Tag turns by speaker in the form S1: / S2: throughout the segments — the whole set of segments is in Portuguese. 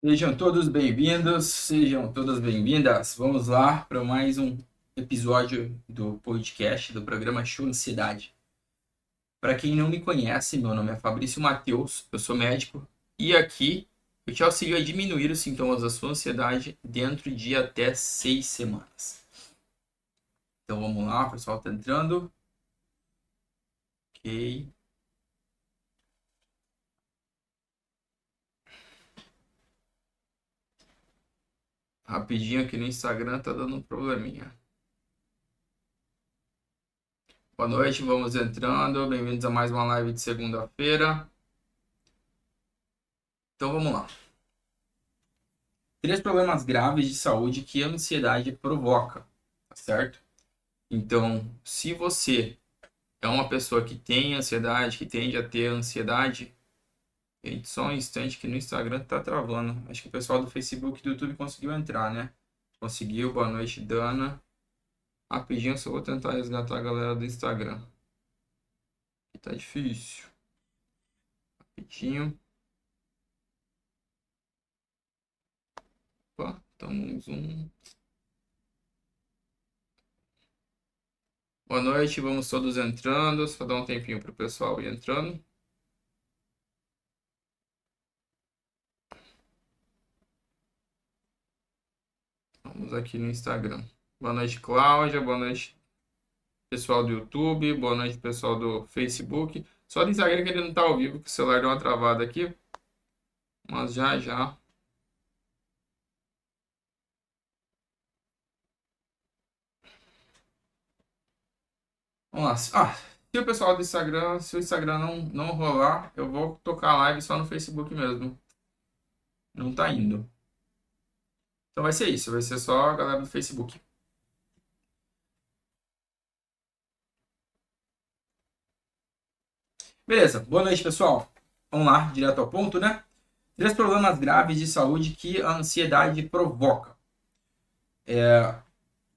S1: Sejam todos bem-vindos, sejam todas bem-vindas. Vamos lá para mais um episódio do podcast do programa Show Ansiedade. Para quem não me conhece, meu nome é Fabrício Mateus, eu sou médico e aqui eu te auxilio a diminuir os sintomas da sua ansiedade dentro de até 6 semanas. Então vamos lá, o pessoal está entrando. Ok. Rapidinho aqui no Instagram tá dando um probleminha. Boa noite, vamos entrando. Bem-vindos a mais uma live de segunda-feira. Então vamos lá. 3 problemas graves de saúde que a ansiedade provoca, tá certo? Então, se você é uma pessoa que tem ansiedade, que tende a ter ansiedade, gente, só um instante que no Instagram tá travando. Acho que o pessoal do Facebook e do YouTube conseguiu entrar, né? Conseguiu. Boa noite, Dana. Rapidinho, só vou tentar resgatar a galera do Instagram. Que tá difícil. Rapidinho. Opa, estamos um. Boa noite, vamos todos entrando. Só dar um tempinho pro pessoal ir entrando. Vamos aqui no Instagram. Boa noite, Cláudia. Boa noite, pessoal do YouTube. Boa noite, pessoal do Facebook. Só do Instagram que ele não tá ao vivo, que o celular deu uma travada aqui. Mas já, já. Vamos lá. Se o pessoal do Instagram, se o Instagram não rolar, eu vou tocar a live só no Facebook mesmo. Não tá indo. Então vai ser isso. Vai ser só a galera do Facebook. Beleza. Boa noite, pessoal. Vamos lá, direto ao ponto, né? 3 problemas graves de saúde que a ansiedade provoca.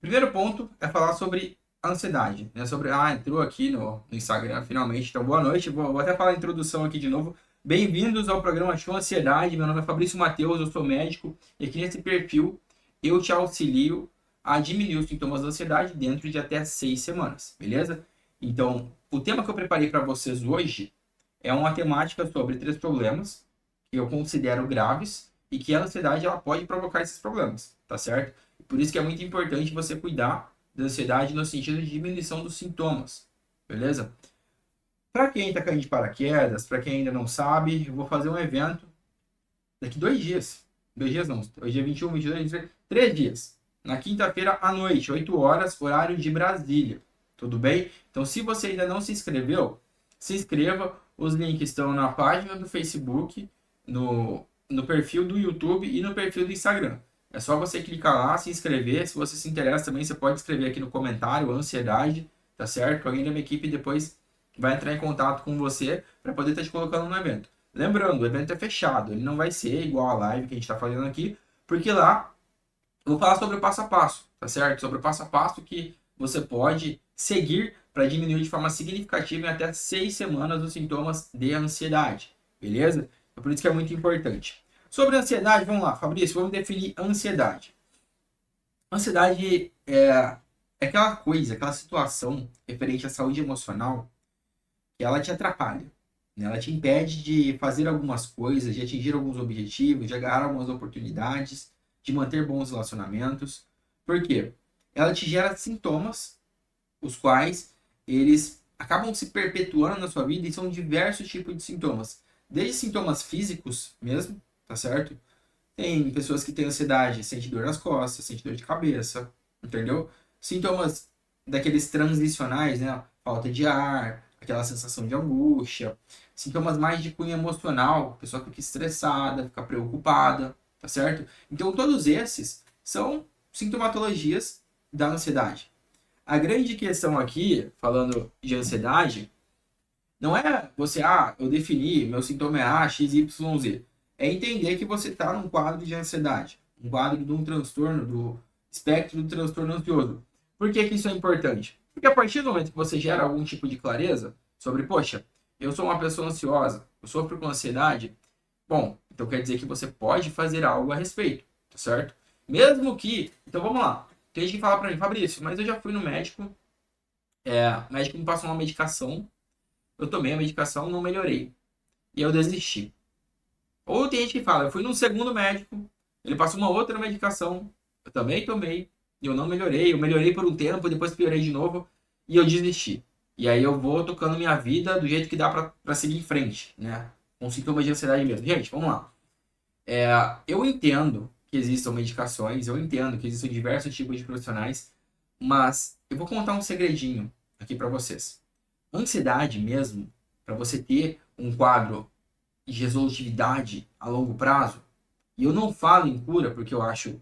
S1: Primeiro ponto é falar sobre ansiedade, né? Sobre, entrou aqui no Instagram finalmente, então boa noite. Vou até falar a introdução aqui de novo. Bem-vindos ao programa Show Ansiedade. Meu nome é Fabrício Mateus, eu sou médico e aqui nesse perfil eu te auxilio a diminuir os sintomas da ansiedade dentro de até 6 semanas, beleza? Então, o tema que eu preparei para vocês hoje é uma temática sobre 3 problemas que eu considero graves e que a ansiedade ela pode provocar esses problemas, tá certo? Por isso que é muito importante você cuidar da ansiedade no sentido de diminuição dos sintomas, beleza? Para quem está caindo de paraquedas, para quem ainda não sabe, eu vou fazer um evento daqui 2 dias. 2 dias não, hoje é 21, 22, 23, 3 dias. Na quinta-feira à noite, 8 horas, horário de Brasília. Tudo bem? Então, se você ainda não se inscreveu, se inscreva. Os links estão na página do Facebook, no perfil do YouTube e no perfil do Instagram. É só você clicar lá, se inscrever. Se você se interessa também, você pode escrever aqui no comentário, ansiedade, tá certo? Alguém da minha equipe depois vai entrar em contato com você para poder estar te colocando no evento. Lembrando, o evento é fechado, ele não vai ser igual a live que a gente está fazendo aqui, porque lá eu vou falar sobre o passo a passo, tá certo? Sobre o passo a passo que você pode seguir para diminuir de forma significativa em até 6 semanas os sintomas de ansiedade, beleza? É por isso que é muito importante. Sobre ansiedade, vamos lá, Fabrício, vamos definir ansiedade. Ansiedade é aquela coisa, aquela situação referente à saúde emocional que ela te atrapalha, né? Ela te impede de fazer algumas coisas, de atingir alguns objetivos, de agarrar algumas oportunidades, de manter bons relacionamentos. Por quê? Ela te gera sintomas, os quais eles acabam se perpetuando na sua vida e são diversos tipos de sintomas. Desde sintomas físicos mesmo, tá certo? Tem pessoas que têm ansiedade, sente dor nas costas, sente dor de cabeça, entendeu? Sintomas daqueles transicionais, né? Falta de ar, aquela sensação de angústia. Sintomas mais de cunho emocional, a pessoa fica estressada, fica preocupada, tá certo? Então, todos esses são sintomatologias da ansiedade. A grande questão aqui, falando de ansiedade, não é você, eu defini, meu sintoma é A, X, Y, Z. É entender que você está num quadro de ansiedade, um quadro de um transtorno, do espectro do transtorno ansioso. Por que que isso é importante? Porque a partir do momento que você gera algum tipo de clareza sobre, poxa, eu sou uma pessoa ansiosa, eu sofro com ansiedade, bom, Então quer dizer que você pode fazer algo a respeito, tá certo? Mesmo que... Então vamos lá. Tem gente que fala pra mim, Fabrício, mas eu já fui no médico, o médico me passou uma medicação, eu tomei a medicação, não melhorei. E eu desisti. Ou tem gente que fala, eu fui num segundo médico, ele passou uma outra medicação, eu também tomei, e eu não melhorei. Eu melhorei por um tempo, depois piorei de novo, e eu desisti. E aí eu vou tocando minha vida do jeito que dá pra seguir em frente, né? Com sintomas de ansiedade mesmo. Gente, vamos lá. Eu entendo que existam medicações, eu entendo que existem diversos tipos de profissionais, mas eu vou contar um segredinho aqui pra vocês. Ansiedade mesmo, para você ter um quadro de resolutividade a longo prazo, e eu não falo em cura porque eu acho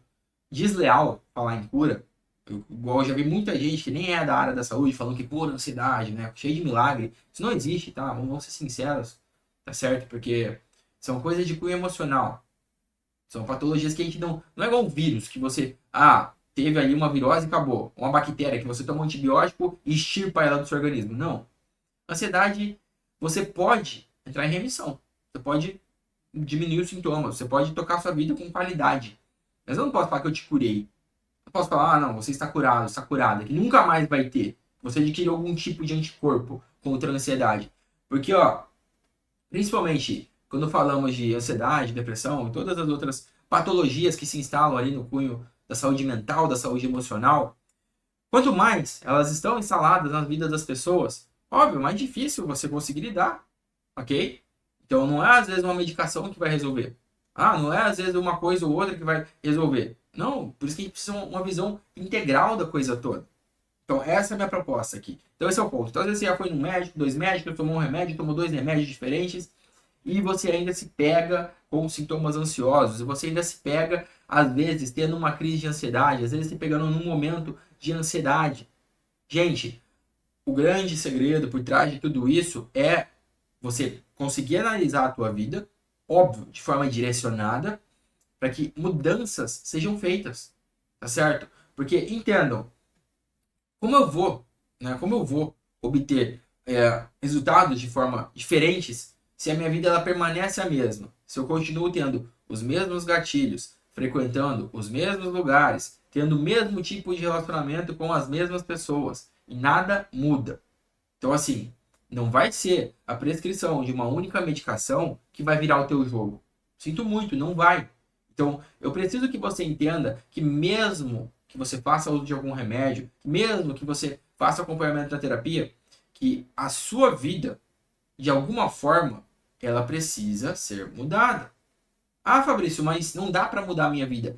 S1: desleal falar em cura, igual eu já vi muita gente que nem é da área da saúde falando que cura ansiedade, né? Cheio de milagre. Isso não existe, tá? Vamos ser sinceros, tá certo? Porque são coisas de cunho emocional. São patologias que a gente não é igual um vírus, que você, teve ali uma virose e acabou. Uma bactéria que você toma um antibiótico e extirpa ela do seu organismo. Não. Ansiedade, você pode entrar em remissão. Você pode diminuir os sintomas. Você pode tocar sua vida com qualidade. Mas eu não posso falar que eu te curei. Eu posso falar, não, você está curado, está curada, que nunca mais vai ter. Você adquiriu algum tipo de anticorpo contra a ansiedade. Porque, principalmente quando falamos de ansiedade, depressão e todas as outras patologias que se instalam ali no cunho da saúde mental, da saúde emocional, quanto mais elas estão instaladas na vida das pessoas, óbvio, mais difícil você conseguir lidar, ok? Então não é às vezes uma medicação que vai resolver. Não é às vezes uma coisa ou outra que vai resolver. Não, por isso que a gente precisa de uma visão integral da coisa toda. Então essa é a minha proposta aqui. Então esse é o ponto. Então às vezes você já foi num médico, 2 médicos, tomou um remédio, tomou 2 remédios diferentes, e você ainda se pega com sintomas ansiosos, e você ainda se pega, às vezes, tendo uma crise de ansiedade, às vezes se pegando num momento de ansiedade. Gente, o grande segredo por trás de tudo isso é você conseguir analisar a tua vida, óbvio, de forma direcionada, para que mudanças sejam feitas, tá certo? Porque, entendam, como eu vou obter resultados de forma diferentes se a minha vida ela permanece a mesma? Se eu continuo tendo os mesmos gatilhos, frequentando os mesmos lugares, tendo o mesmo tipo de relacionamento com as mesmas pessoas e nada muda. Então, assim, não vai ser a prescrição de uma única medicação que vai virar o teu jogo. Sinto muito, não vai. Então, eu preciso que você entenda que mesmo que você faça uso de algum remédio, mesmo que você faça acompanhamento da terapia, que a sua vida, de alguma forma, ela precisa ser mudada. Fabrício, mas não dá para mudar a minha vida.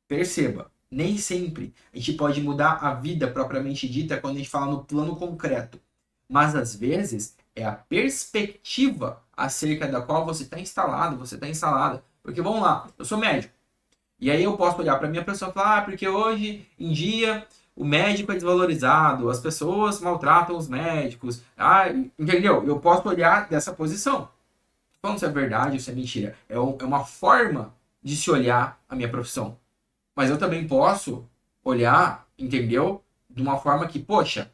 S1: Perceba, nem sempre a gente pode mudar a vida propriamente dita quando a gente fala no plano concreto. Mas às vezes é a perspectiva acerca da qual você está instalado, você está instalada. Porque vamos lá, eu sou médico. E aí eu posso olhar para minha pessoa e falar, porque hoje em dia o médico é desvalorizado, as pessoas maltratam os médicos. Entendeu? Eu posso olhar dessa posição. Falando se é verdade ou se é mentira. É uma forma de se olhar a minha profissão. Mas eu também posso olhar, entendeu? De uma forma que, poxa,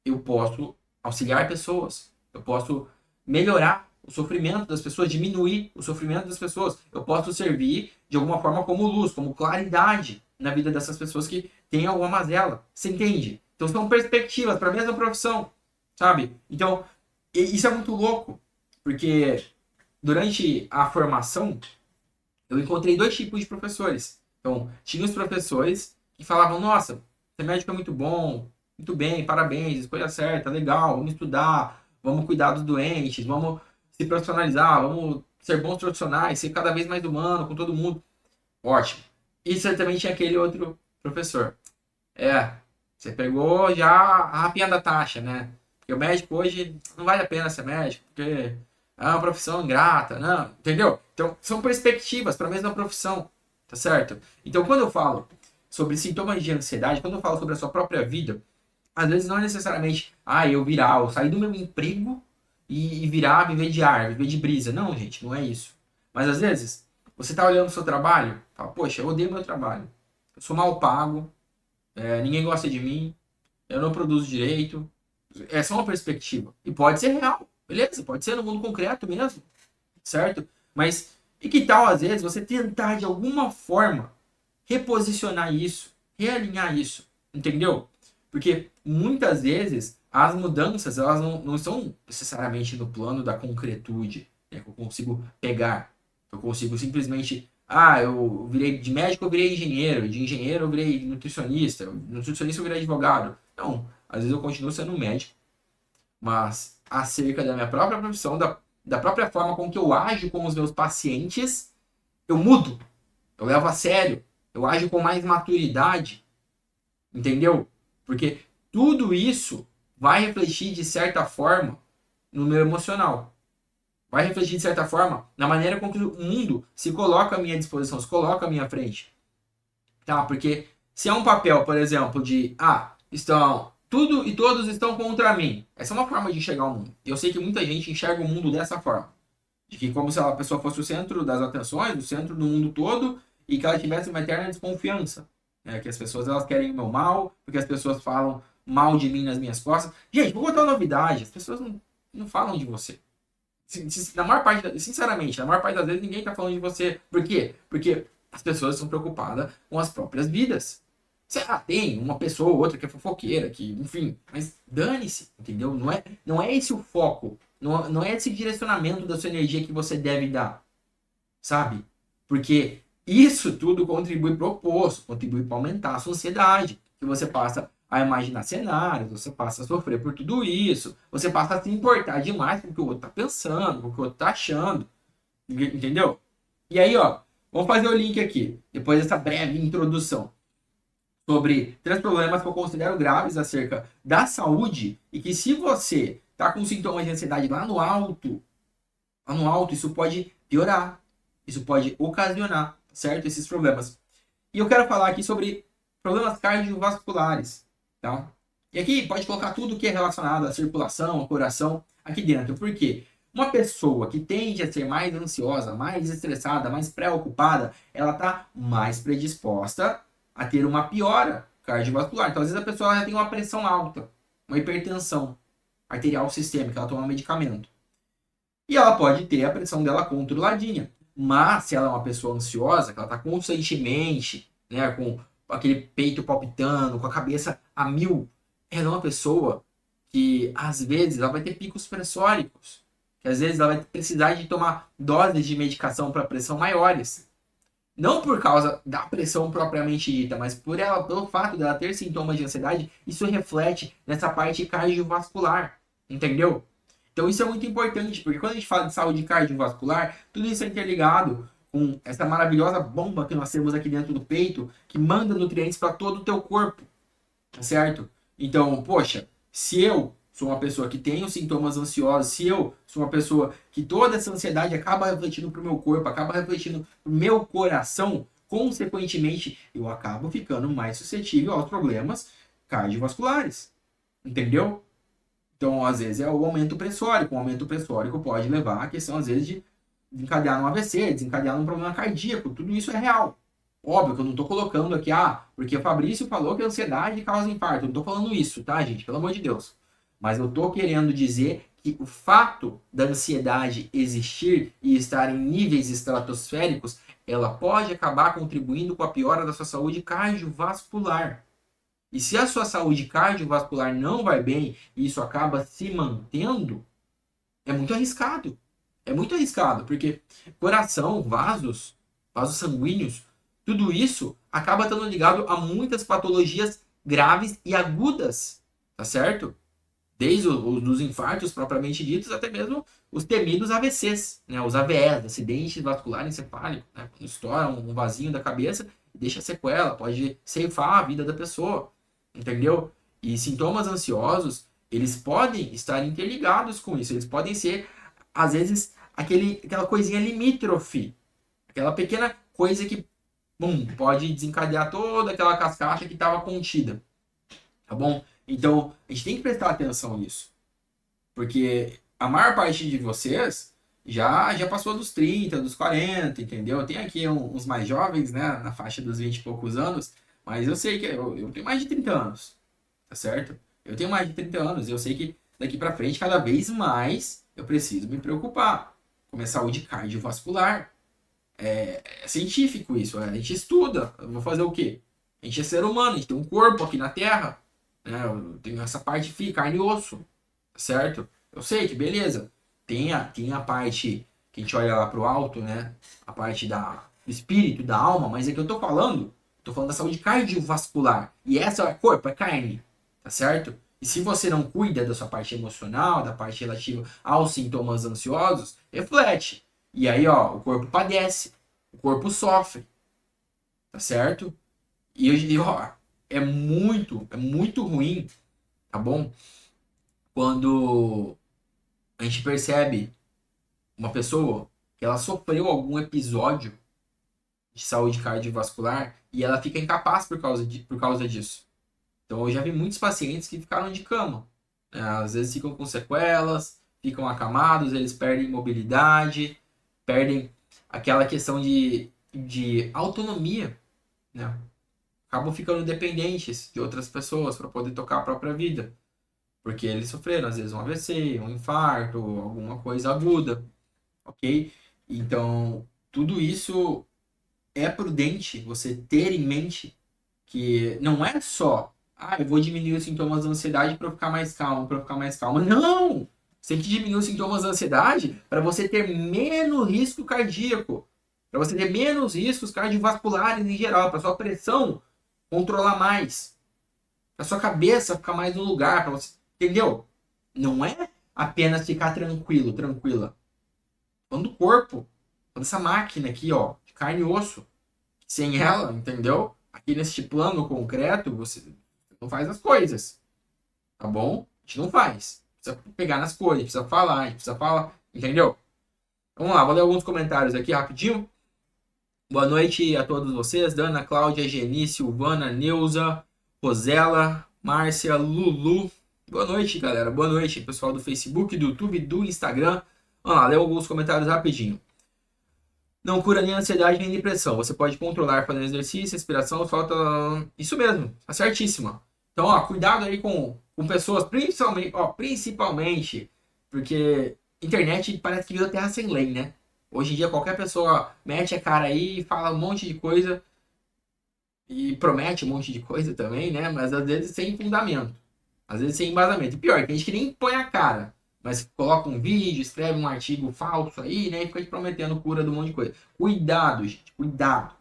S1: eu posso auxiliar pessoas. Eu posso melhorar o sofrimento das pessoas, diminuir o sofrimento das pessoas. Eu posso servir de alguma forma como luz, como claridade na vida dessas pessoas que têm alguma mazela. Você entende? Então são perspectivas para a mesma profissão, sabe? Então, isso é muito louco, porque durante a formação eu encontrei 2 tipos de professores. Então, tinha os professores que falavam, nossa, ser médico é muito bom, muito bem, parabéns, escolha certa, legal, vamos estudar, vamos cuidar dos doentes, vamos se profissionalizar, vamos ser bons profissionais, ser cada vez mais humano com todo mundo. Ótimo. E você também tinha aquele outro professor. Você pegou já a rapinha da taxa, né? Porque o médico hoje não vale a pena ser médico, porque é uma profissão ingrata, não, entendeu? Então, são perspectivas para a mesma profissão, tá certo? Então, quando eu falo sobre sintomas de ansiedade, quando eu falo sobre a sua própria vida, às vezes não é necessariamente, eu sair do meu emprego e virar, viver de ar, viver de brisa. Não, gente, não é isso. Mas às vezes, você tá olhando o seu trabalho, fala, poxa, eu odeio meu trabalho. Eu sou mal pago, ninguém gosta de mim, eu não produzo direito. É só uma perspectiva. E pode ser real, beleza? Pode ser no mundo concreto mesmo, certo? Mas E que tal, às vezes, você tentar de alguma forma reposicionar isso, realinhar isso, entendeu? Porque muitas vezes as mudanças elas não estão necessariamente no plano da concretude, né, que eu consigo pegar, eu consigo simplesmente, eu virei de médico, eu virei engenheiro, de engenheiro eu virei nutricionista, nutricionista eu virei advogado. Não, às vezes eu continuo sendo médico, mas acerca da minha própria profissão, da própria forma com que eu ajo com os meus pacientes, eu mudo, eu levo a sério, eu ajo com mais maturidade, entendeu? Porque tudo isso vai refletir de certa forma no meu emocional. Vai refletir de certa forma na maneira com que o mundo se coloca à minha disposição, se coloca à minha frente. Tá? Porque se é um papel, por exemplo, de estão tudo e todos estão contra mim. Essa é uma forma de enxergar o mundo. Eu sei que muita gente enxerga o mundo dessa forma. De que como se a pessoa fosse o centro das atenções, o centro do mundo todo, e que ela tivesse uma eterna desconfiança. Que as pessoas elas querem o meu mal, porque as pessoas falam mal de mim nas minhas costas. Gente, vou contar uma novidade. As pessoas não falam de você. Na maior parte, sinceramente, na maior parte das vezes ninguém tá falando de você. Por quê? Porque as pessoas estão preocupadas com as próprias vidas. Tem uma pessoa ou outra que é fofoqueira, que, enfim, mas dane-se, entendeu? Não é esse o foco. Não é esse direcionamento da sua energia que você deve dar, sabe? Porque isso tudo contribui para o oposto, contribui para aumentar a sua ansiedade, que você passa a imaginar cenários, você passa a sofrer por tudo isso, você passa a se importar demais com o que o outro está pensando, com o que o outro está achando, entendeu? E aí, ó, vamos fazer o link aqui, depois dessa breve introdução, sobre 3 problemas que eu considero graves acerca da saúde e que se você tá com sintomas de ansiedade lá no alto, isso pode piorar, isso pode ocasionar, certo? Esses problemas. E eu quero falar aqui sobre problemas cardiovasculares, tá? E aqui pode colocar tudo que é relacionado à circulação, ao coração, aqui dentro. Por quê? Uma pessoa que tende a ser mais ansiosa, mais estressada, mais preocupada, ela tá mais predisposta a ter uma piora cardiovascular. Então, às vezes a pessoa já tem uma pressão alta, uma hipertensão arterial sistêmica, ela toma medicamento. E ela pode ter a pressão dela controladinha. Mas se ela é uma pessoa ansiosa, que ela está constantemente, né, com aquele peito palpitando, com a cabeça a mil, ela é uma pessoa que às vezes ela vai ter picos pressóricos, que às vezes ela vai precisar de tomar doses de medicação para pressão maiores. Não por causa da pressão propriamente dita, mas pelo fato dela ter sintomas de ansiedade, isso reflete nessa parte cardiovascular, entendeu? Então isso é muito importante, porque quando a gente fala de saúde cardiovascular, tudo isso é interligado com essa maravilhosa bomba que nós temos aqui dentro do peito, que manda nutrientes para todo o teu corpo, tá certo? Então, poxa, se eu sou uma pessoa que tem os sintomas ansiosos, se eu sou uma pessoa que toda essa ansiedade acaba refletindo para o meu corpo, acaba refletindo para o meu coração, consequentemente, eu acabo ficando mais suscetível aos problemas cardiovasculares, entendeu? Então, às vezes, é o aumento pressórico. O aumento pressórico pode levar à questão, às vezes, de desencadear um AVC, desencadear um problema cardíaco. Tudo isso é real. Óbvio que eu não estou colocando aqui, porque o Fabrício falou que a ansiedade causa infarto. Eu não estou falando isso, tá, gente? Pelo amor de Deus. Mas eu estou querendo dizer que o fato da ansiedade existir e estar em níveis estratosféricos, ela pode acabar contribuindo com a piora da sua saúde cardiovascular. E se a sua saúde cardiovascular não vai bem e isso acaba se mantendo, é muito arriscado. É muito arriscado, porque coração, vasos sanguíneos, tudo isso acaba estando ligado a muitas patologias graves e agudas, tá certo? Desde os infartos propriamente ditos até mesmo os temidos AVCs, né? Os AVEs, acidente vascular encefálico, né? Quando estoura um vasinho da cabeça e deixa sequela, pode ceifar a vida da pessoa, entendeu? E sintomas ansiosos, eles podem estar interligados com isso, eles podem ser, às vezes, aquela coisinha limítrofe, aquela pequena coisa que, pode desencadear toda aquela cascata que estava contida, tá bom? Então, a gente tem que prestar atenção nisso. Porque a maior parte de vocês já passou dos 30, dos 40, entendeu? Tem aqui uns mais jovens, né? Na faixa dos 20 e poucos anos. Mas eu sei que eu tenho mais de 30 anos, tá certo? Eu tenho mais de 30 anos e eu sei que daqui pra frente, cada vez mais, eu preciso me preocupar com a minha saúde cardiovascular. É científico isso, a gente estuda. Eu vou fazer o quê? A gente é ser humano, a gente tem um corpo aqui na Terra, né? Eu tenho essa parte física, carne e osso, certo? Eu sei que beleza. Tem a parte que a gente olha lá pro alto, né? A parte do espírito, da alma, mas é que eu tô falando da saúde cardiovascular. E essa é corpo, é carne, tá certo? E se você não cuida da sua parte emocional, da parte relativa aos sintomas ansiosos, reflete. E aí, ó, o corpo padece, o corpo sofre, tá certo? Ó, é muito ruim, tá bom? Quando a gente percebe uma pessoa que ela sofreu algum episódio de saúde cardiovascular e ela fica incapaz por causa disso. Então eu já vi muitos pacientes que ficaram de cama, né? Às vezes ficam com sequelas, ficam acamados, eles perdem mobilidade, perdem aquela questão de autonomia, né? Acabam ficando dependentes de outras pessoas para poder tocar a própria vida, porque eles sofreram às vezes um AVC, um infarto, alguma coisa aguda, ok? Então, tudo isso é prudente você ter em mente que não é só, eu vou diminuir os sintomas da ansiedade para ficar mais calmo, para ficar mais calmo. Não! Você tem que diminuir os sintomas da ansiedade para você ter menos risco cardíaco, para você ter menos riscos cardiovasculares em geral, para sua pressão controlar mais, para sua cabeça ficar mais no lugar, para você, entendeu? Não é apenas ficar tranquilo, tranquila. Falando do corpo, falando dessa máquina aqui, ó, de carne e osso. Sem ela, entendeu? Aqui neste plano concreto, você não faz as coisas, tá bom? A gente não faz. Precisa pegar nas coisas, precisa falar, a gente precisa falar, entendeu? Vamos lá, vou ler alguns comentários aqui rapidinho. Boa noite a todos vocês, Dana, Cláudia, Geni, Silvana, Neuza, Rosela, Márcia, Lulu. Boa noite, galera. Boa noite, pessoal do Facebook, do YouTube, do Instagram. Vamos lá, ler alguns comentários rapidinho. Não cura nem ansiedade nem depressão. Você pode controlar fazendo exercício, respiração, falta. Isso mesmo, tá certíssima. Então, ó, cuidado aí com pessoas, principalmente, porque internet parece que virou terra sem lei, né? Hoje em dia qualquer pessoa mete a cara aí, fala um monte de coisa e promete um monte de coisa também, né? Mas às vezes sem fundamento, às vezes sem embasamento. E pior, tem gente que nem põe a cara, mas coloca um vídeo, escreve um artigo falso aí, né? E fica te prometendo cura de um monte de coisa. Cuidado, gente, cuidado.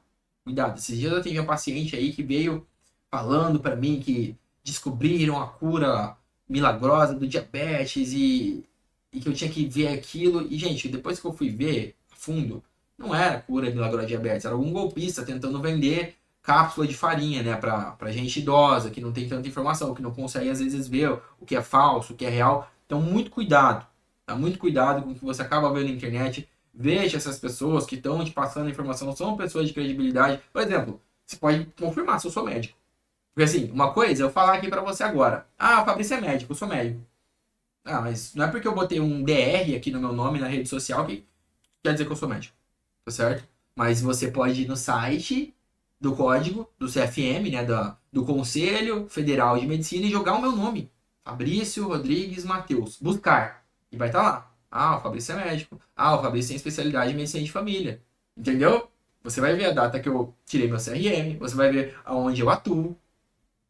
S1: Cuidado. Esses dias eu tive um paciente aí que veio falando para mim que descobriram a cura milagrosa do diabetes e que eu tinha que ver aquilo. E, gente, depois que eu fui ver a fundo, não era cura milagrosa de diabetes, era algum golpista tentando vender cápsula de farinha, né, pra gente idosa, que não tem tanta informação, que não consegue às vezes ver o que é falso, o que é real. Então, muito cuidado, tá? Muito cuidado com o que você acaba vendo na internet. Veja essas pessoas que estão te passando a informação, são pessoas de credibilidade. Por exemplo, você pode confirmar se eu sou médico. Porque assim, uma coisa é eu falar aqui pra você agora. O Fabrício é médico, eu sou médico. Mas não é porque eu botei um DR aqui no meu nome na rede social que quer dizer que eu sou médico, tá certo? Mas você pode ir no site do código do CFM, né, do Conselho Federal de Medicina e jogar o meu nome, Fabrício Rodrigues Mateus, buscar e vai estar lá. O Fabrício é médico. O Fabrício tem especialidade em medicina de família, entendeu? Você vai ver a data que eu tirei meu CRM, você vai ver aonde eu atuo.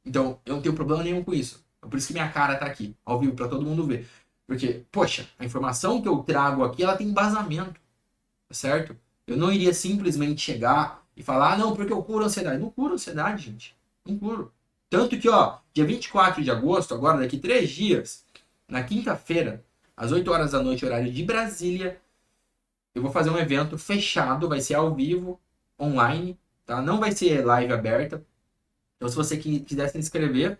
S1: Então, eu não tenho problema nenhum com isso. É por isso que minha cara tá aqui, ao vivo, para todo mundo ver. Porque, poxa, a informação que eu trago aqui, ela tem embasamento, tá certo? Eu não iria simplesmente chegar e falar, não, porque eu curo a ansiedade. Não curo a ansiedade, gente. Não curo. Tanto que, ó, dia 24 de agosto, agora daqui 3 dias, na quinta-feira, às 8 horas da noite, horário de Brasília, eu vou fazer um evento fechado, vai ser ao vivo, online, tá? Não vai ser live aberta. Então, se você quiser se inscrever,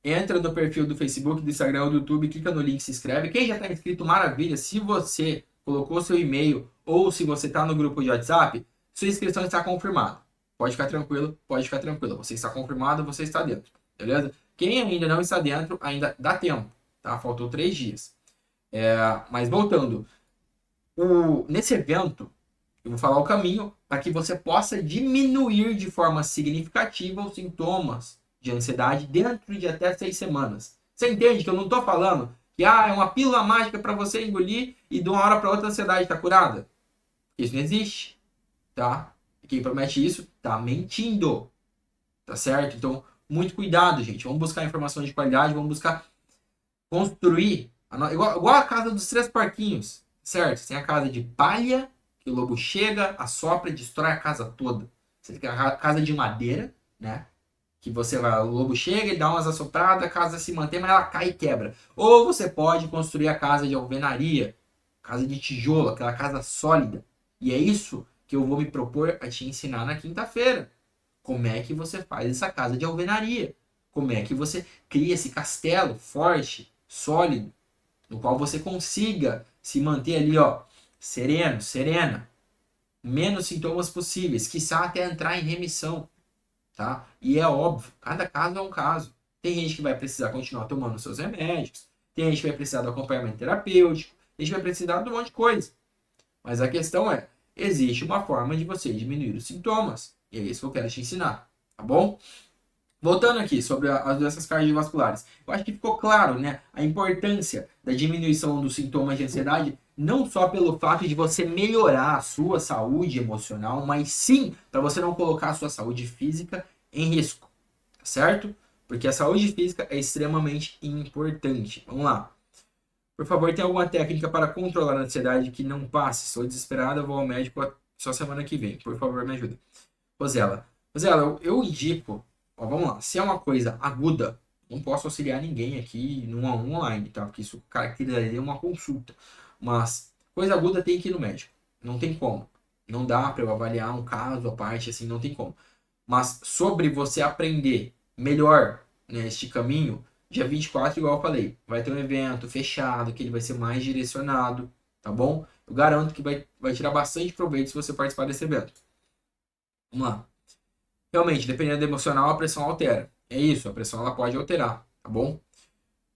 S1: entra no perfil do Facebook, do Instagram ou do YouTube, clica no link, se inscreve. Quem já está inscrito, maravilha. Se você colocou seu e-mail ou se você está no grupo de WhatsApp, sua inscrição está confirmada. Pode ficar tranquilo, pode ficar tranquilo. Você está confirmado, você está dentro. Beleza? Quem ainda não está dentro, ainda dá tempo. Tá? Faltou 3 dias. Mas voltando. Nesse evento, eu vou falar o caminho para que você possa diminuir de forma significativa os sintomas de ansiedade dentro de até 6 semanas. Você entende que eu não estou falando que é uma pílula mágica para você engolir e de uma hora para outra a ansiedade está curada? Isso não existe. tá? E quem promete isso tá mentindo, tá certo? Então, muito cuidado, gente. Vamos buscar informações de qualidade, vamos buscar construir igual a casa dos três porquinhos, certo? Tem a casa de palha, que o lobo chega, assopra e destrói a casa toda. Você tem a casa de madeira, né? Que você vai, o lobo chega e dá umas assopradas, a casa se mantém, mas ela cai e quebra. Ou você pode construir a casa de alvenaria, casa de tijolo, aquela casa sólida. E é isso que eu vou me propor a te ensinar na quinta-feira. Como é que você faz essa casa de alvenaria? Como é que você cria esse castelo forte, sólido, no qual você consiga se manter ali, ó, sereno, serena, menos sintomas possíveis, quiçá até entrar em remissão, tá? E é óbvio, cada caso é um caso. Tem gente que vai precisar continuar tomando seus remédios, tem gente que vai precisar do acompanhamento terapêutico, tem gente que vai precisar de um monte de coisa. Mas a questão é, existe uma forma de você diminuir os sintomas. E é isso que eu quero te ensinar, tá bom? Voltando aqui sobre as doenças cardiovasculares, eu acho que ficou claro, né, a importância da diminuição dos sintomas de ansiedade, não só pelo fato de você melhorar a sua saúde emocional, mas sim para você não colocar a sua saúde física em risco, tá certo? Porque a saúde física é extremamente importante. Vamos lá. Por favor, tem alguma técnica para controlar a ansiedade que não passe? Estou desesperada, vou ao médico só semana que vem. Por favor, me ajuda. Rosela. Rosela, eu indico, ó, vamos lá, se é uma coisa aguda, não posso auxiliar ninguém aqui no 1 a 1 online, tá? Porque isso caracterizaria uma consulta. Mas coisa aguda tem que ir no médico. Não tem como. Não dá para eu avaliar um caso à parte, assim, não tem como. Mas sobre você aprender melhor, né, este caminho, dia 24, igual eu falei, vai ter um evento fechado, que ele vai ser mais direcionado, tá bom? Eu garanto que vai tirar bastante proveito se você participar desse evento. Vamos lá. Realmente, dependendo do emocional, a pressão altera. É isso, a pressão ela pode alterar, tá bom?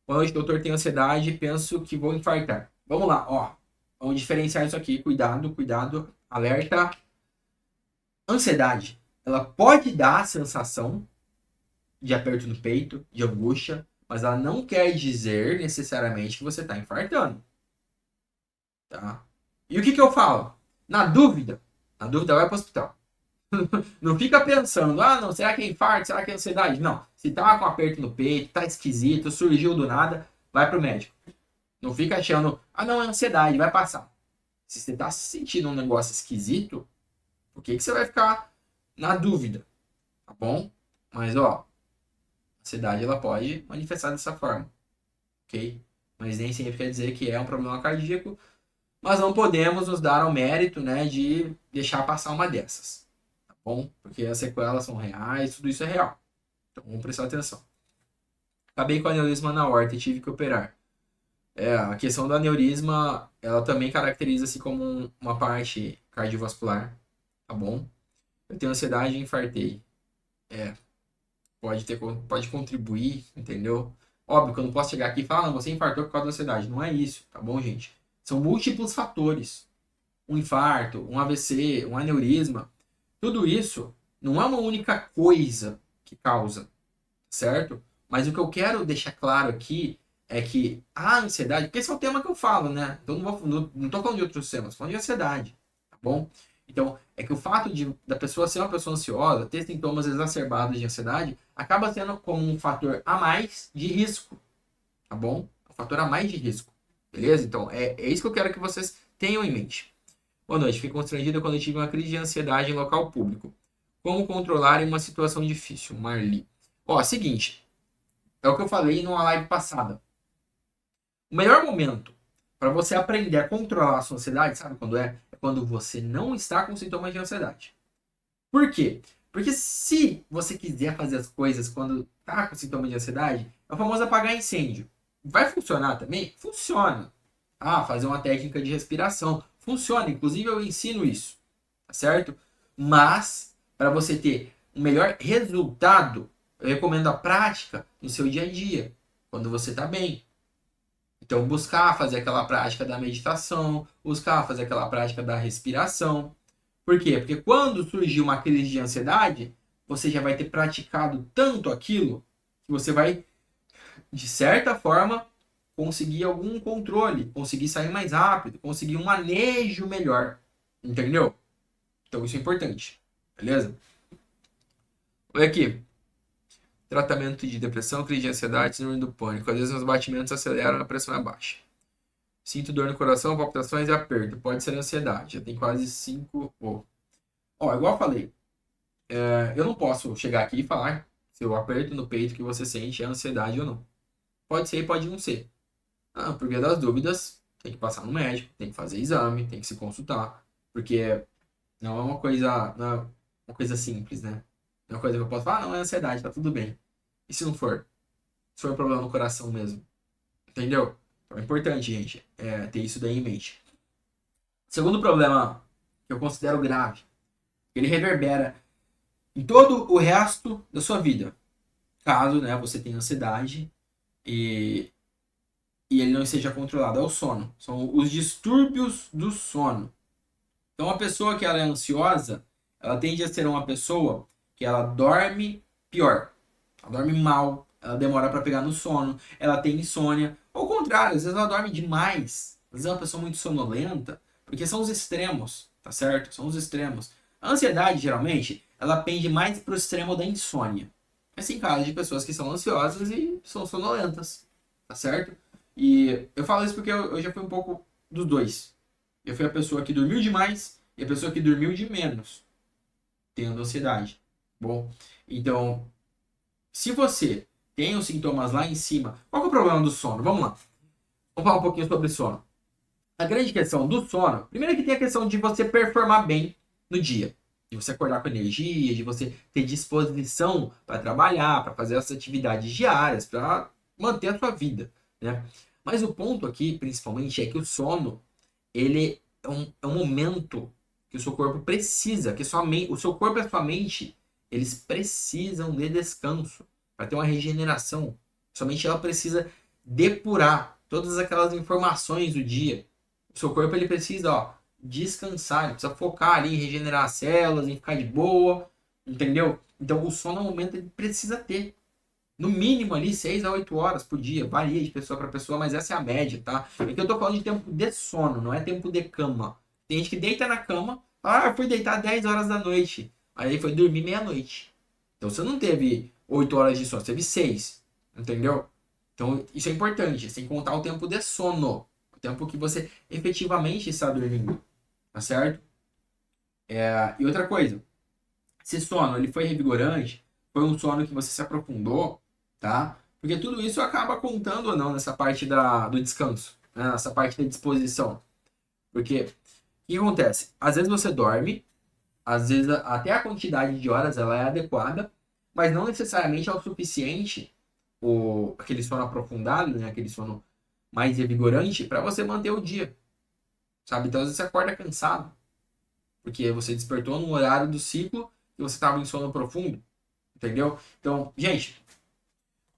S1: Boa noite, doutor. Tenho ansiedade e penso que vou infartar. Vamos lá, ó. Vamos diferenciar isso aqui. Cuidado, cuidado. Alerta. Ansiedade. Ela pode dar a sensação de aperto no peito, de angústia, mas ela não quer dizer necessariamente que você está infartando, tá? E o que que eu falo? Na dúvida vai para o hospital. Não fica pensando, ah, não, será que é infarto? Será que é ansiedade? Não. Se tá com aperto no peito, tá esquisito, surgiu do nada, vai pro médico. Não fica achando, ah, não, é ansiedade, vai passar. Se você tá sentindo um negócio esquisito, por que que você vai ficar na dúvida? Tá bom? Mas, ó, a ansiedade ela pode manifestar dessa forma, ok? Mas nem sempre quer dizer que é um problema cardíaco, mas não podemos nos dar ao mérito, né, de deixar passar uma dessas. Bom? Porque as sequelas são reais, tudo isso é real. Então vamos prestar atenção. Acabei com o aneurisma na aorta e tive que operar. A questão do aneurisma, ela também caracteriza-se como uma parte cardiovascular, tá bom? Eu tenho ansiedade e infartei. É, pode contribuir, entendeu? Óbvio que eu não posso chegar aqui e falar, não, você infartou por causa da ansiedade. Não é isso, tá bom, gente? São múltiplos fatores. Um infarto, um AVC, um aneurisma. Tudo isso não é uma única coisa que causa, certo? Mas o que eu quero deixar claro aqui é que a ansiedade, porque esse é o tema que eu falo, né? Então não tô falando de outros temas, tô falando de ansiedade, tá bom? Então, é que o fato da pessoa ser uma pessoa ansiosa, ter sintomas exacerbados de ansiedade, acaba sendo como um fator a mais de risco, tá bom? Um fator a mais de risco, beleza? Então, é isso que eu quero que vocês tenham em mente. Boa noite, fiquei constrangida quando tive uma crise de ansiedade em local público. Como controlar em uma situação difícil? Marli. Ó, seguinte, é o que eu falei numa live passada. O melhor momento para você aprender a controlar a sua ansiedade, sabe quando é? É quando você não está com sintomas de ansiedade. Por quê? Porque se você quiser fazer as coisas quando tá com sintomas de ansiedade, é o famoso apagar incêndio. Vai funcionar também? Funciona. Ah, fazer uma técnica de respiração. Funciona, inclusive eu ensino isso, tá certo? Mas, para você ter um melhor resultado, eu recomendo a prática no seu dia a dia, quando você está bem. Então, buscar fazer aquela prática da meditação, buscar fazer aquela prática da respiração. Por quê? Porque quando surgir uma crise de ansiedade, você já vai ter praticado tanto aquilo que você vai, de certa forma, conseguir algum controle, conseguir sair mais rápido, conseguir um manejo melhor. Entendeu? Então isso é importante, beleza? Olha aqui. Tratamento de depressão, crise de ansiedade, síndrome do pânico. Às vezes os batimentos aceleram, a pressão é baixa. Sinto dor no coração, palpitações e aperto. Pode ser ansiedade. Já tem quase 5. Ó, igual eu falei, eu não posso chegar aqui e falar se o aperto no peito que você sente é ansiedade ou não. Pode ser e pode não ser. Ah, por via das dúvidas, tem que passar no médico, tem que fazer exame, tem que se consultar. Porque não é uma coisa simples, né? Não é uma coisa que eu posso falar, não, é ansiedade, tá tudo bem. E se não for? Se for um problema no coração mesmo. Entendeu? Então é importante, gente, ter isso daí em mente. Segundo problema que eu considero grave, ele reverbera em todo o resto da sua vida. Caso, né, você tenha ansiedade e, e ele não esteja controlado, é o sono. São os distúrbios do sono. Então, uma pessoa que ela é ansiosa, ela tende a ser uma pessoa que ela dorme pior. Ela dorme mal, ela demora para pegar no sono, ela tem insônia. Ao contrário, às vezes ela dorme demais. Às vezes é uma pessoa muito sonolenta, porque são os extremos, tá certo? São os extremos. A ansiedade, geralmente, ela pende mais pro extremo da insônia. Esse em caso de pessoas que são ansiosas e são sonolentas, tá certo? E eu falo isso porque eu já fui um pouco dos dois. Eu fui a pessoa que dormiu demais e a pessoa que dormiu de menos, tendo ansiedade. Bom, então, se você tem os sintomas lá em cima, qual que é o problema do sono? Vamos lá. Vamos falar um pouquinho sobre sono. A grande questão do sono, primeiro que tem a questão de você performar bem no dia. De você acordar com energia, de você ter disposição para trabalhar, para fazer as atividades diárias, para manter a sua vida, né? Mas o ponto aqui, principalmente, é que o sono, ele é um momento que o seu corpo precisa, que o seu corpo e a sua mente, eles precisam de descanso para ter uma regeneração. Somente ela precisa depurar todas aquelas informações do dia. O seu corpo ele precisa, ó, descansar, ele precisa focar ali em regenerar as células, em ficar de boa, entendeu? Então o sono no momento ele precisa ter. No mínimo ali 6 a 8 horas por dia. Varia de pessoa para pessoa, mas essa é a média, tá? É que eu tô falando de tempo de sono, não é tempo de cama. Tem gente que deita na cama, fui deitar 10 horas da noite. Aí foi dormir meia-noite. Então você não teve 8 horas de sono, você teve 6. Entendeu? Então isso é importante, sem contar o tempo de sono. O tempo que você efetivamente está dormindo. Tá certo? E outra coisa, esse sono ele foi revigorante, foi um sono que você se aprofundou, tá? Porque tudo isso acaba contando ou não nessa parte do descanso, né? Nessa parte da disposição. Porque o que acontece? Às vezes você dorme, às vezes até a quantidade de horas ela é adequada, mas não necessariamente é o suficiente, aquele sono aprofundado, né? Aquele sono mais revigorante para você manter o dia, sabe? Então às vezes você acorda cansado, porque você despertou no horário do ciclo e você estava em sono profundo, entendeu? Então, gente,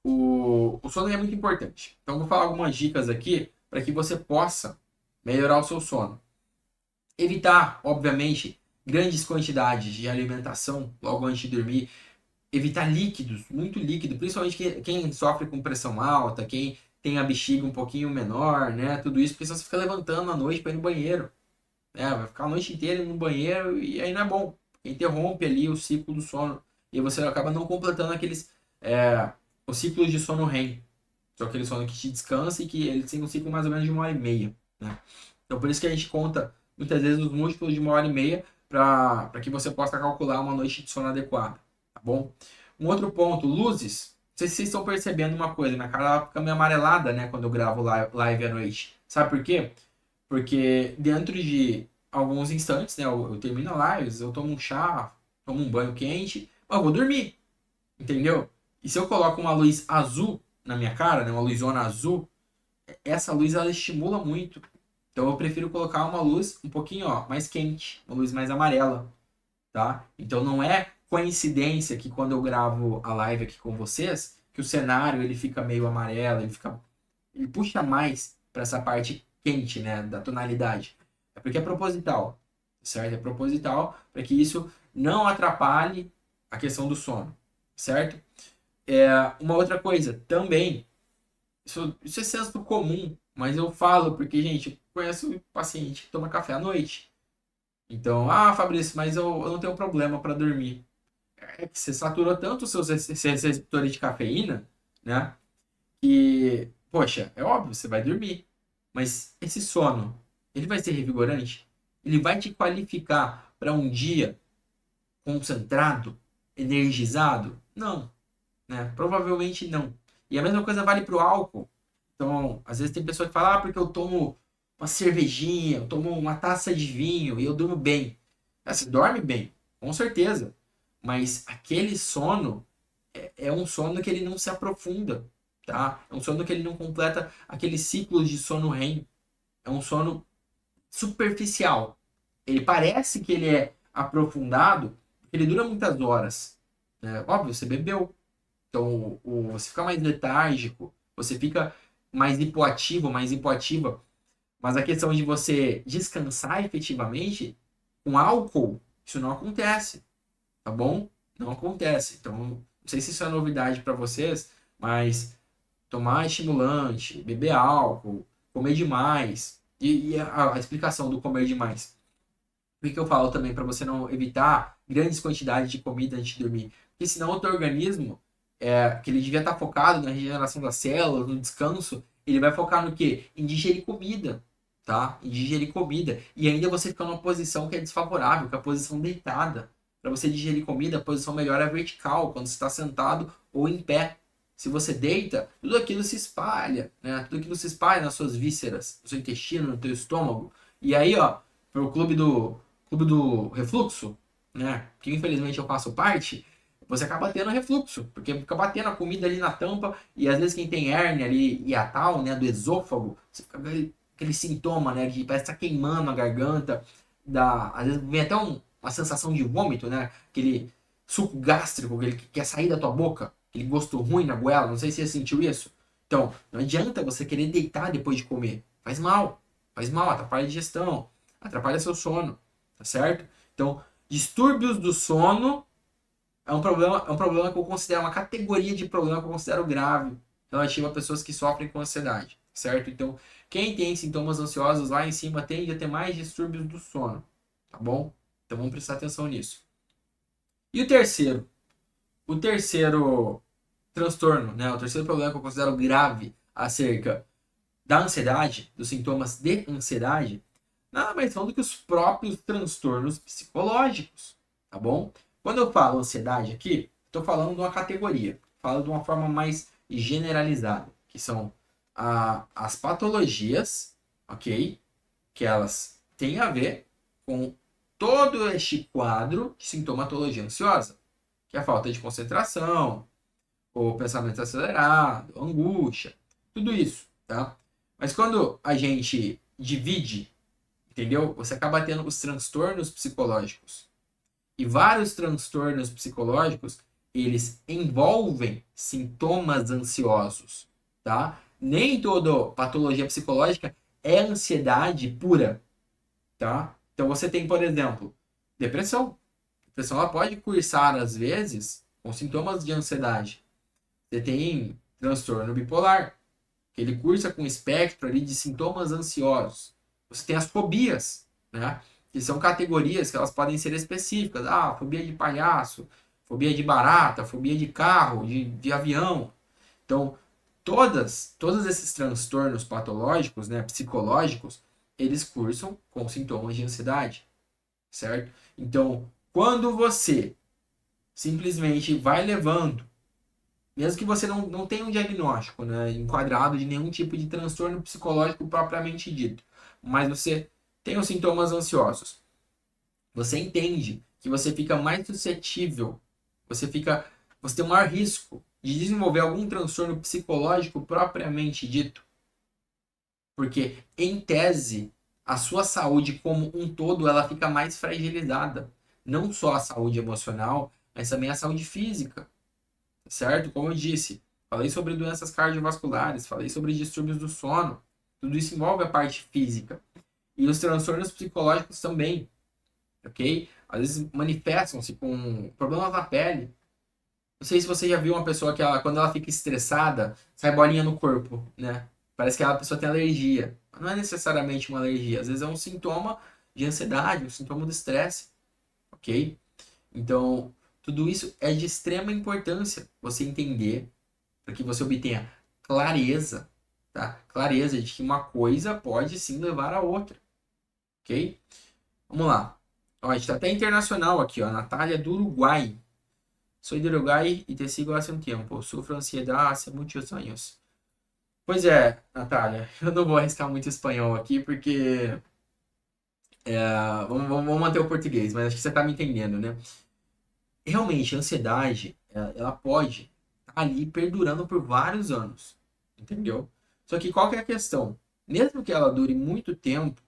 S1: o sono é muito importante. Então, vou falar algumas dicas aqui para que você possa melhorar o seu sono. Evitar, obviamente, grandes quantidades de alimentação logo antes de dormir. Evitar líquidos, muito líquido, principalmente quem sofre com pressão alta, quem tem a bexiga um pouquinho menor, né? Tudo isso, porque senão você fica levantando à noite para ir no banheiro. Vai ficar a noite inteira no banheiro e aí não é bom. Interrompe ali o ciclo do sono. E você acaba não completando os ciclos de sono REM. São aquele sono que te descansa e que ele tem um ciclo mais ou menos de 1 hora e meia, né? Então por isso que a gente conta muitas vezes os múltiplos de 1 hora e meia para que você possa calcular uma noite de sono adequada, tá bom? Um outro ponto, luzes. Não sei se vocês estão percebendo uma coisa, minha cara ela fica meio amarelada, né, quando eu gravo live à noite. Sabe por quê? Porque dentro de alguns instantes, né, eu termino a live, eu tomo um chá, tomo um banho quente, mas eu vou dormir, entendeu? E se eu coloco uma luz azul na minha cara, né, uma luzona azul, essa luz ela estimula muito. Então eu prefiro colocar uma luz um pouquinho, ó, mais quente, uma luz mais amarela, tá? Então não é coincidência que quando eu gravo a live aqui com vocês, que o cenário ele fica meio amarelo, ele puxa mais para essa parte quente, né, da tonalidade. É porque é proposital, certo? É proposital para que isso não atrapalhe a questão do sono, certo? Uma outra coisa, também, isso é senso comum, mas eu falo porque, gente, eu conheço paciente que toma café à noite. Então, Fabrício, mas eu não tenho problema para dormir. É que você saturou tanto os seus receptores de cafeína, né? Que, poxa, é óbvio, você vai dormir. Mas esse sono, ele vai ser revigorante? Ele vai te qualificar para um dia concentrado, energizado? Não, né? Provavelmente não. E a mesma coisa vale para o álcool. Então, às vezes tem pessoa que fala, porque eu tomo uma cervejinha, eu tomo uma taça de vinho e eu durmo bem. Você dorme bem, com certeza. Mas aquele sono é um sono que ele não se aprofunda, tá? É um sono que ele não completa aqueles ciclos de sono REM. É um sono superficial. Ele parece que ele é aprofundado, porque ele dura muitas horas, né? Óbvio, você bebeu, então você fica mais letárgico, você fica mais hipoativo, mais hipoativa. Mas a questão de você descansar efetivamente com álcool, isso não acontece, tá bom? Não acontece. Então, não sei se isso é novidade para vocês, mas tomar estimulante, beber álcool, comer demais. E a explicação do comer demais. Por que eu falo também para você não evitar grandes quantidades de comida antes de dormir? Porque senão o teu organismo, que ele devia estar focado na regeneração das células, no descanso, ele vai focar no quê? Em digerir comida, tá? Em digerir comida. E ainda você fica numa posição que é desfavorável, que é a posição deitada. Para você digerir comida, a posição melhor é vertical, quando você está sentado ou em pé. Se você deita, tudo aquilo se espalha, né? Tudo aquilo se espalha nas suas vísceras, no seu intestino, no teu estômago. E aí, ó, pro clube do refluxo, né? Que infelizmente eu faço parte, você acaba tendo refluxo, porque fica batendo a comida ali na tampa, e às vezes quem tem hérnia ali e a tal, né, do esôfago, você fica aquele sintoma, né, que parece estar tá queimando a garganta, às vezes vem até uma sensação de vômito, né? Aquele suco gástrico que ele quer sair da tua boca, aquele gosto ruim na goela, não sei se você sentiu isso. Então, não adianta você querer deitar depois de comer. Faz mal, atrapalha a digestão, atrapalha seu sono, tá certo? Então, distúrbios do sono é um problema que eu considero uma categoria de problema que eu considero grave relativo a pessoas que sofrem com ansiedade, certo? Então, quem tem sintomas ansiosos lá em cima tende a ter mais distúrbios do sono, tá bom? Então vamos prestar atenção nisso. E o terceiro? O terceiro transtorno, né? O terceiro problema que eu considero grave acerca da ansiedade, dos sintomas de ansiedade, nada mais são do que os próprios transtornos psicológicos, tá bom? Quando eu falo ansiedade aqui, estou falando de uma categoria, falo de uma forma mais generalizada, que são as patologias, ok? Que elas têm a ver com todo este quadro de sintomatologia ansiosa, que é a falta de concentração, o pensamento acelerado, angústia, tudo isso, tá? Mas quando a gente divide, entendeu? Você acaba tendo os transtornos psicológicos. E vários transtornos psicológicos, eles envolvem sintomas ansiosos, tá? Nem toda patologia psicológica é ansiedade pura, tá? Então você tem, por exemplo, depressão. Depressão ela pode cursar às vezes com sintomas de ansiedade. Você tem transtorno bipolar, que ele cursa com espectro ali de sintomas ansiosos. Você tem as fobias, né? Que são categorias que elas podem ser específicas. Fobia de palhaço, fobia de barata, fobia de carro, de avião. Então, todos esses transtornos patológicos, né, psicológicos, eles cursam com sintomas de ansiedade, certo? Então, quando você simplesmente vai levando, mesmo que você não tenha um diagnóstico, né, enquadrado de nenhum tipo de transtorno psicológico propriamente dito, mas você tem os sintomas ansiosos, você entende que você fica mais suscetível, você tem um maior risco de desenvolver algum transtorno psicológico propriamente dito, porque em tese a sua saúde como um todo ela fica mais fragilizada, não só a saúde emocional, mas também a saúde física, certo? Como eu disse, falei sobre doenças cardiovasculares, falei sobre distúrbios do sono, tudo isso envolve a parte física e os transtornos psicológicos também, ok? Às vezes manifestam-se com problemas na pele. Não sei se você já viu uma pessoa que quando ela fica estressada, sai bolinha no corpo, né? Parece que a pessoa tem alergia. Não é necessariamente uma alergia, às vezes é um sintoma de ansiedade, um sintoma do estresse, ok? Então, tudo isso é de extrema importância você entender para que você obtenha clareza, tá? Clareza de que uma coisa pode sim levar a outra, ok? Vamos lá. Ó, a gente tá até internacional aqui, ó. Natália do Uruguai. Sou do Uruguai e te sigo há um tempo. Sofro ansiedade há muitos anos. Pois é, Natália, eu não vou arriscar muito espanhol aqui porque vamos manter o português, mas acho que você tá me entendendo, né? Realmente, a ansiedade, ela pode estar ali perdurando por vários anos, entendeu? Só que qual que é a questão? Mesmo que ela dure muito tempo,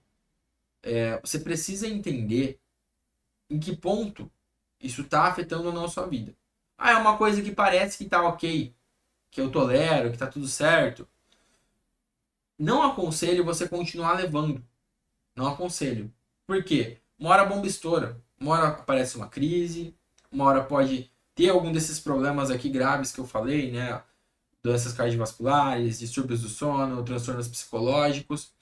S1: você precisa entender em que ponto isso está afetando ou não a sua vida. Ah, é uma coisa que parece que tá ok, que eu tolero, que tá tudo certo. Não aconselho você continuar levando. Não aconselho. Por quê? Uma hora a bomba estoura, uma hora aparece uma crise, uma hora pode ter algum desses problemas aqui graves que eu falei, né? Doenças cardiovasculares, distúrbios do sono, transtornos psicológicos.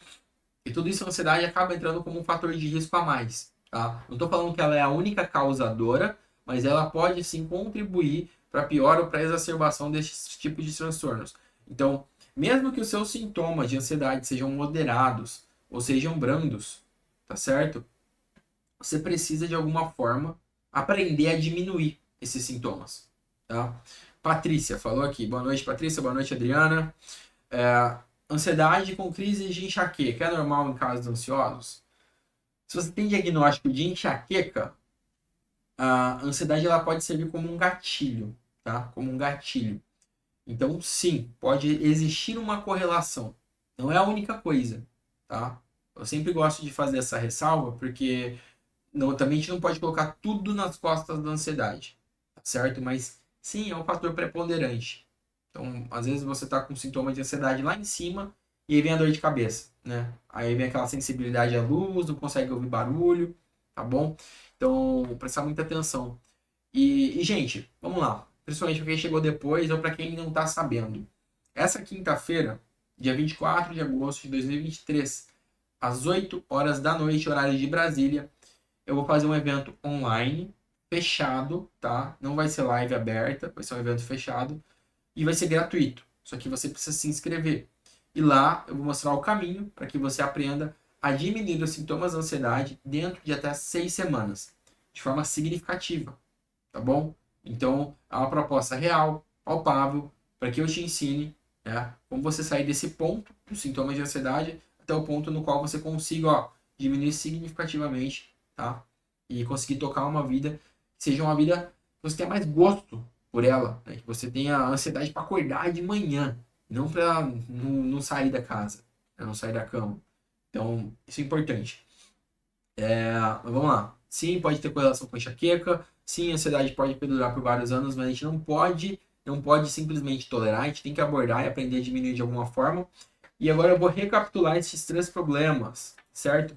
S1: E tudo isso, a ansiedade acaba entrando como um fator de risco a mais, tá? Não estou falando que ela é a única causadora, mas ela pode sim contribuir para pior ou para exacerbação desses tipos de transtornos. Então, mesmo que os seus sintomas de ansiedade sejam moderados ou sejam brandos, tá certo? Você precisa de alguma forma aprender a diminuir esses sintomas, tá? Patrícia falou aqui. Boa noite, Patrícia. Boa noite, Adriana. Ansiedade com crise de enxaqueca é normal em casos ansiosos? Se você tem diagnóstico de enxaqueca, a ansiedade ela pode servir como um gatilho, tá? Como um gatilho. Então, sim, pode existir uma correlação. Não é a única coisa, tá? Eu sempre gosto de fazer essa ressalva porque não, também a gente não pode colocar tudo nas costas da ansiedade, tá certo? Mas sim, é um fator preponderante. Então, às vezes você tá com sintoma de ansiedade lá em cima e aí vem a dor de cabeça, né? Aí vem aquela sensibilidade à luz, não consegue ouvir barulho, tá bom? Então, prestar muita atenção. Gente, vamos lá. Principalmente para quem chegou depois ou para quem não tá sabendo. Essa quinta-feira, dia 24 de agosto de 2023, às 8 horas da noite, horário de Brasília, eu vou fazer um evento online, fechado, tá? Não vai ser live aberta, vai ser um evento fechado e vai ser gratuito. Só que você precisa se inscrever. E lá eu vou mostrar o caminho para que você aprenda a diminuir os sintomas da ansiedade dentro de até 6 semanas, de forma significativa, tá bom? Então, é uma proposta real, palpável, para que eu te ensine, né, como você sair desse ponto, dos sintomas de ansiedade, até o ponto no qual você consiga, ó, diminuir significativamente, tá? E conseguir tocar uma vida que seja uma vida que você tenha mais gosto por ela, né? Que você tenha ansiedade para acordar de manhã, não para não sair da casa, né? Não sair da cama. Então, isso é importante. Mas vamos lá. Sim, pode ter correlação com enxaqueca. Sim, a ansiedade pode perdurar por vários anos, mas a gente não pode simplesmente tolerar. A gente tem que abordar e aprender a diminuir de alguma forma. E agora eu vou recapitular esses 3 problemas, certo?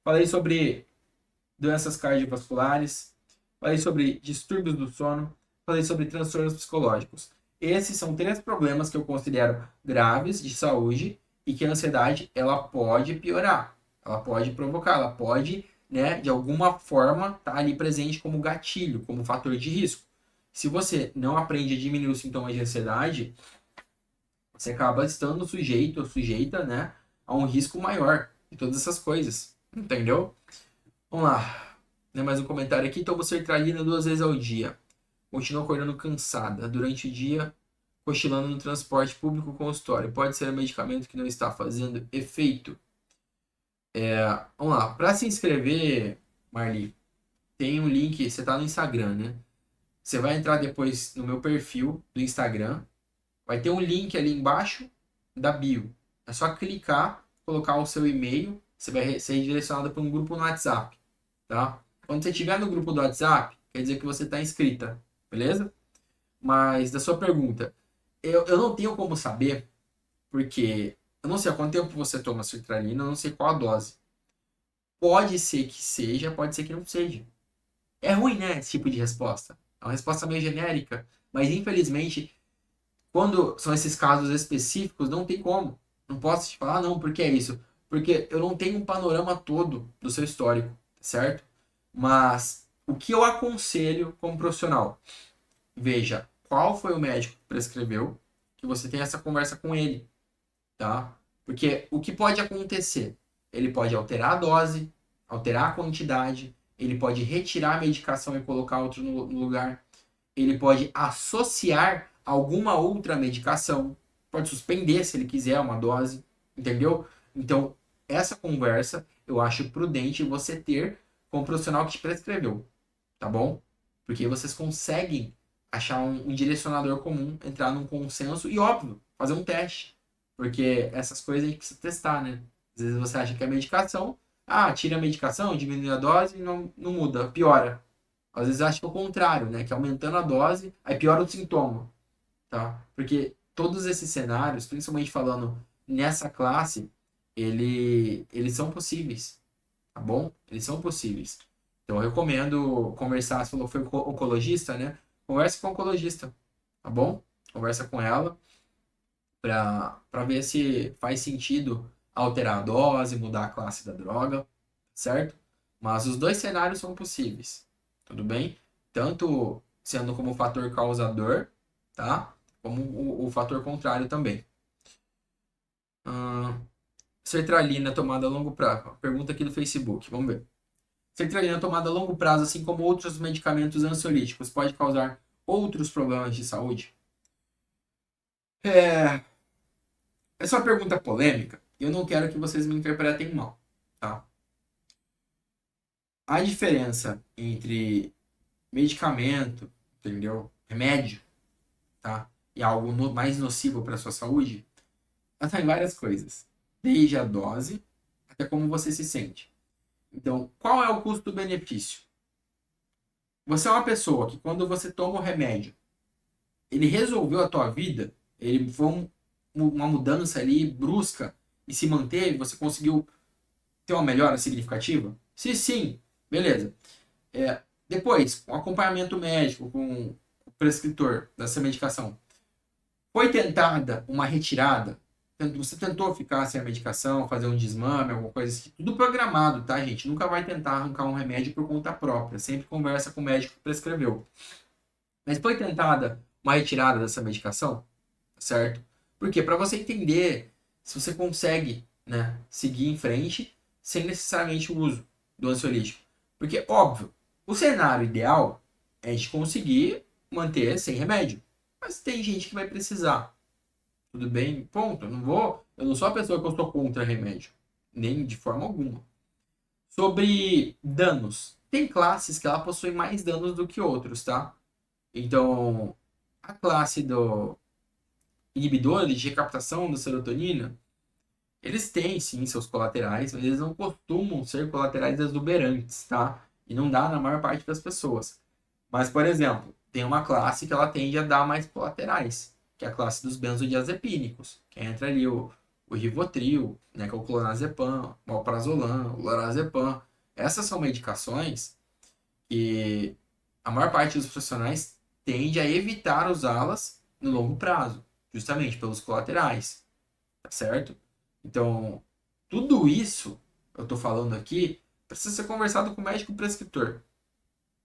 S1: Falei sobre doenças cardiovasculares, falei sobre distúrbios do sono, falei sobre transtornos psicológicos. Esses são 3 problemas que eu considero graves de saúde e que a ansiedade ela pode piorar, ela pode provocar, ela pode, né, de alguma forma estar ali presente como gatilho, como fator de risco. Se você não aprende a diminuir os sintomas de ansiedade, você acaba estando sujeito ou sujeita, né, a um risco maior de todas essas coisas, entendeu? Vamos lá. Né, mais um comentário aqui. Tomo sertralina 2 vezes ao dia. Continuo acordando cansada. Durante o dia, cochilando no transporte público consultório. Pode ser um medicamento que não está fazendo efeito? Vamos lá. Para se inscrever, Marli, tem um link. Você está no Instagram, né? Você vai entrar depois no meu perfil do Instagram. Vai ter um link ali embaixo da bio. É só clicar, colocar o seu e-mail. Você vai ser direcionado para um grupo no WhatsApp. Tá? Quando você estiver no grupo do WhatsApp, quer dizer que você está inscrita, beleza? Mas da sua pergunta, eu não tenho como saber, porque eu não sei há quanto tempo você toma sertralina, eu não sei qual a dose. Pode ser que seja, pode ser que não seja. É ruim, né, esse tipo de resposta. É uma resposta meio genérica, mas infelizmente, quando são esses casos específicos, não tem como. Não posso te falar, não, porque é isso. porque eu não tenho um panorama todo do seu histórico, certo? Mas o que eu aconselho como profissional? Veja qual foi o médico que prescreveu, que você tenha essa conversa com ele, tá? Porque o que pode acontecer? Ele pode alterar a dose, alterar a quantidade, ele pode retirar a medicação e colocar outro no lugar, ele pode associar alguma outra medicação, pode suspender se ele quiser uma dose, entendeu? Então, essa conversa eu acho prudente você ter com o profissional que te prescreveu, tá bom? Porque vocês conseguem achar um direcionador comum, entrar num consenso e, óbvio, fazer um teste. Porque essas coisas a gente precisa testar, né? Às vezes você acha que é medicação, tira a medicação, diminui a dose e não muda, piora. Às vezes acha que é o contrário, né? Que aumentando a dose, aí piora o sintoma, tá? Porque todos esses cenários, principalmente falando nessa classe, eles são possíveis, tá bom? Eles são possíveis. Então eu recomendo conversar, você falou que foi oncologista, né? Converse com o oncologista, tá bom? Conversa com ela para ver se faz sentido alterar a dose, mudar a classe da droga, certo? Mas os dois cenários são possíveis, tudo bem? Tanto sendo como fator causador, tá? Como o fator contrário também. Hum, sertralina tomada a longo prazo. Pergunta aqui do Facebook, vamos ver. Sertralina tomada a longo prazo, assim como outros medicamentos ansiolíticos, pode causar outros problemas de saúde? É, essa é uma pergunta polêmica. Eu não quero que vocês me interpretem mal, tá? A diferença entre medicamento, entendeu? Remédio, tá? E algo mais nocivo para sua saúde, ela tá em várias coisas. Desde a dose até como você se sente. Então, qual é o custo-benefício? Você é uma pessoa que quando você toma o remédio, ele resolveu a tua vida, ele foi uma mudança ali brusca e se manteve, você conseguiu ter uma melhora significativa? Se sim, beleza. Depois, com acompanhamento médico, com o prescritor dessa medicação, foi tentada uma retirada? Você tentou ficar sem a medicação, fazer um desmame, alguma coisa assim? Tudo programado, tá, gente? Nunca vai tentar arrancar um remédio por conta própria. Sempre conversa com o médico que prescreveu. Mas foi tentada uma retirada dessa medicação, certo? Porque para você entender se você consegue, né, seguir em frente sem necessariamente o uso do ansiolítico. Porque, óbvio, o cenário ideal é a gente conseguir manter sem remédio. Mas tem gente que vai precisar. Tudo bem? Ponto. Eu não sou a pessoa que eu sou contra remédio. Nem de forma alguma. Sobre danos. Tem classes que ela possui mais danos do que outros, tá? Então, a classe do inibidores de recaptação da serotonina, eles têm sim seus colaterais, mas eles não costumam ser colaterais exuberantes, tá? E não dá na maior parte das pessoas. Mas, por exemplo, tem uma classe que ela tende a dar mais colaterais, que é a classe dos benzodiazepínicos, que entra ali o Rivotril, né, que é o clonazepam, o alprazolam, o lorazepam. Essas são medicações que a maior parte dos profissionais tende a evitar usá-las no longo prazo, justamente pelos colaterais, tá certo? Então, tudo isso eu estou falando aqui precisa ser conversado com o médico prescritor.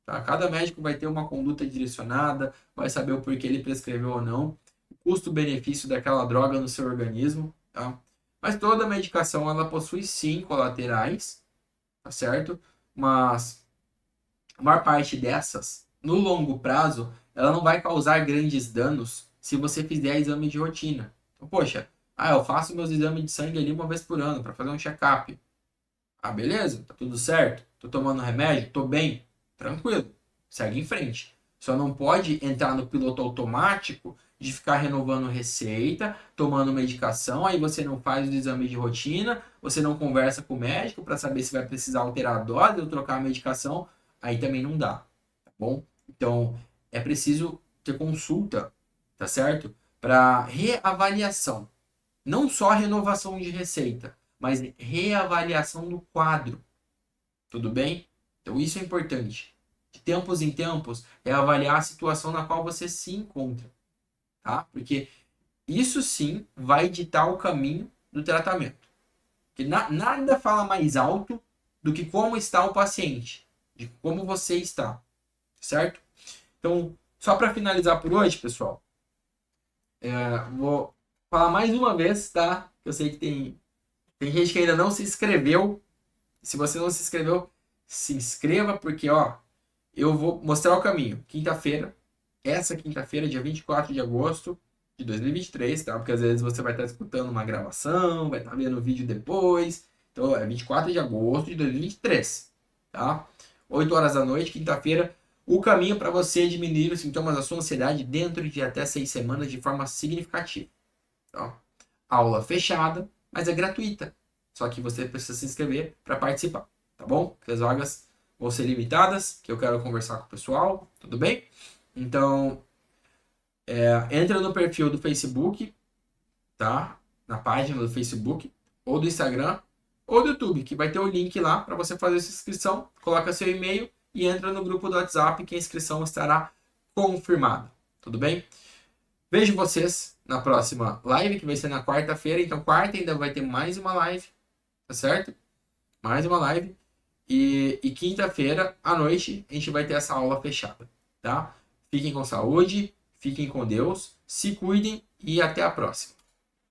S1: Tá? Cada médico vai ter uma conduta direcionada, vai saber o porquê ele prescreveu ou não, o custo-benefício daquela droga no seu organismo, tá? Mas toda medicação ela possui sim colaterais, tá certo? Mas a maior parte dessas, no longo prazo, ela não vai causar grandes danos se você fizer exame de rotina. Então, poxa, eu faço meus exames de sangue ali uma vez por ano para fazer um check-up. Beleza, tá tudo certo, tô tomando remédio, tô bem, tranquilo, segue em frente. Só não pode entrar no piloto automático de ficar renovando receita, tomando medicação, aí você não faz o exame de rotina, você não conversa com o médico para saber se vai precisar alterar a dose ou trocar a medicação, aí também não dá, tá bom? Então, é preciso ter consulta, tá certo? Para reavaliação, não só renovação de receita, mas reavaliação do quadro. Tudo bem? Então isso é importante. De tempos em tempos, é avaliar a situação na qual você se encontra, tá? Porque isso sim vai ditar o caminho do tratamento. Porque nada fala mais alto do que como está o paciente, de como você está, certo? Então, só para finalizar por hoje, pessoal, vou falar mais uma vez, tá? Eu sei que tem gente que ainda não se inscreveu. Se você não se inscreveu, se inscreva, porque, ó, eu vou mostrar o caminho. Quinta-feira, essa quinta-feira, dia 24 de agosto de 2023, tá? Porque às vezes você vai estar escutando uma gravação, vai estar vendo o vídeo depois. Então, é 24 de agosto de 2023, tá? 8 horas da noite, quinta-feira, o caminho para você diminuir os sintomas da sua ansiedade dentro de até 6 semanas de forma significativa. Tá? Aula fechada, mas é gratuita. Só que você precisa se inscrever para participar, tá bom? Porque as vagas vão ser limitadas, que eu quero conversar com o pessoal, tudo bem? Então, entra no perfil do Facebook, tá? Na página do Facebook, ou do Instagram, ou do YouTube, que vai ter o link lá para você fazer essa inscrição. Coloca seu e-mail e entra no grupo do WhatsApp que a inscrição estará confirmada, tudo bem? Vejo vocês na próxima live, que vai ser na quarta-feira. Então, quarta ainda vai ter mais uma live, tá certo? Mais uma live. E quinta-feira, à noite, a gente vai ter essa aula fechada, tá? Fiquem com saúde, fiquem com Deus, se cuidem e até a próxima.